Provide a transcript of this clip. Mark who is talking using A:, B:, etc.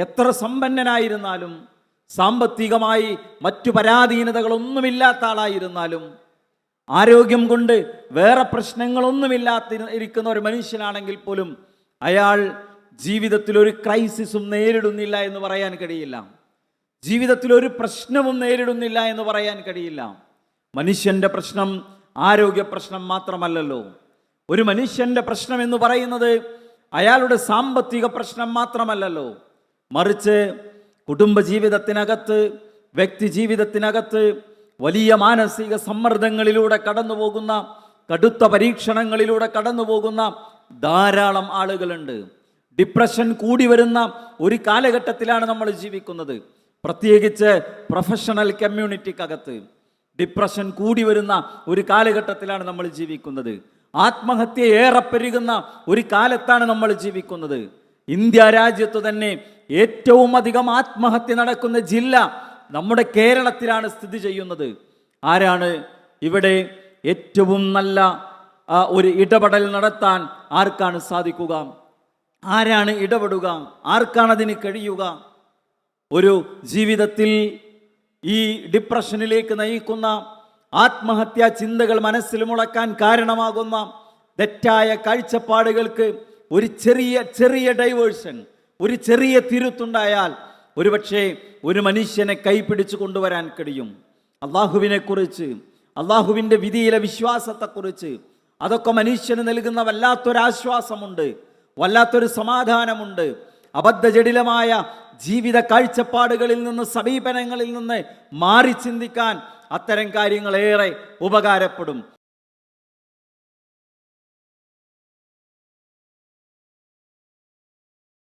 A: എത്ര സമ്പന്നനായിരുന്നാലും, സാമ്പത്തികമായി മറ്റു പരാധീനതകളൊന്നുമില്ലാത്ത ആളായിരുന്നാലും, ആരോഗ്യം കൊണ്ട് വേറെ പ്രശ്നങ്ങളൊന്നുമില്ലാതിരിക്കുന്ന ഒരു മനുഷ്യനാണെങ്കിൽ പോലും അയാൾ ജീവിതത്തിൽ ഒരു ക്രൈസിസും നേരിടുന്നില്ല എന്ന് പറയാൻ കഴിയില്ല. ജീവിതത്തിൽ ഒരു പ്രശ്നവും നേരിടുന്നില്ല എന്ന് പറയാൻ കഴിയില്ല. മനുഷ്യന്റെ പ്രശ്നം ആരോഗ്യ പ്രശ്നം മാത്രമല്ലല്ലോ. ഒരു മനുഷ്യന്റെ പ്രശ്നം എന്ന് പറയുന്നത് അയാളുടെ സാമ്പത്തിക പ്രശ്നം മാത്രമല്ലല്ലോ. മറിച്ച് കുടുംബജീവിതത്തിനകത്ത്, വ്യക്തി ജീവിതത്തിനകത്ത് വലിയ മാനസിക സമ്മർദ്ദങ്ങളിലൂടെ കടന്നു പോകുന്ന, കടുത്ത പരീക്ഷണങ്ങളിലൂടെ കടന്നു പോകുന്ന ധാരാളം ആളുകളുണ്ട്. ഡിപ്രഷൻ കൂടി വരുന്ന ഒരു കാലഘട്ടത്തിലാണ് നമ്മൾ ജീവിക്കുന്നത്. പ്രത്യേകിച്ച് പ്രൊഫഷണൽ കമ്മ്യൂണിറ്റിക്കകത്ത് ഡിപ്രഷൻ കൂടി വരുന്ന ഒരു കാലഘട്ടത്തിലാണ് നമ്മൾ ജീവിക്കുന്നത്. ആത്മഹത്യ ഏറെ പെരുകുന്ന ഒരു കാലത്താണ് നമ്മൾ ജീവിക്കുന്നത്. ഇന്ത്യ രാജ്യത്തു തന്നെ ഏറ്റവും അധികം ആത്മഹത്യ നടക്കുന്ന ജില്ല നമ്മുടെ കേരളത്തിലാണ് സ്ഥിതി ചെയ്യുന്നത്. ആരാണ് ഇവിടെ ഏറ്റവും നല്ല ഒരു ഇടപെടൽ നടത്താൻ ആർക്കാണ് സാധിക്കുക? ആരാണ് ഇടപെടുക? ആർക്കാണ് അതിന് കഴിയുക? ഒരു ജീവിതത്തിൽ ഈ ഡിപ്രഷനിലേക്ക് നയിക്കുന്ന, ആത്മഹത്യാ ചിന്തകൾ മനസ്സിൽ മുളക്കാൻ കാരണമാകുന്ന തെറ്റായ കാഴ്ചപ്പാടുകൾക്ക് ഒരു ചെറിയ ഡൈവേഴ്സൺ, ഒരു ചെറിയ തിരുത്തുണ്ടായാൽ ഒരുപക്ഷെ ഒരു മനുഷ്യനെ കൈപിടിച്ചു കൊണ്ടുവരാൻ കഴിയും. അള്ളാഹുവിനെ കുറിച്ച്, അള്ളാഹുവിൻ്റെ വിധിയിലെ വിശ്വാസത്തെക്കുറിച്ച്, അതൊക്കെ മനുഷ്യന് നൽകുന്ന വല്ലാത്തൊരാശ്വാസമുണ്ട്, വല്ലാത്തൊരു സമാധാനമുണ്ട്. അബദ്ധജടിലമായ ജീവിത കാഴ്ചപ്പാടുകളിൽ നിന്ന്, സമീപനങ്ങളിൽ നിന്ന് മാറി ചിന്തിക്കാൻ അത്തരം കാര്യങ്ങൾ ഏറെ ഉപകാരപ്പെടും.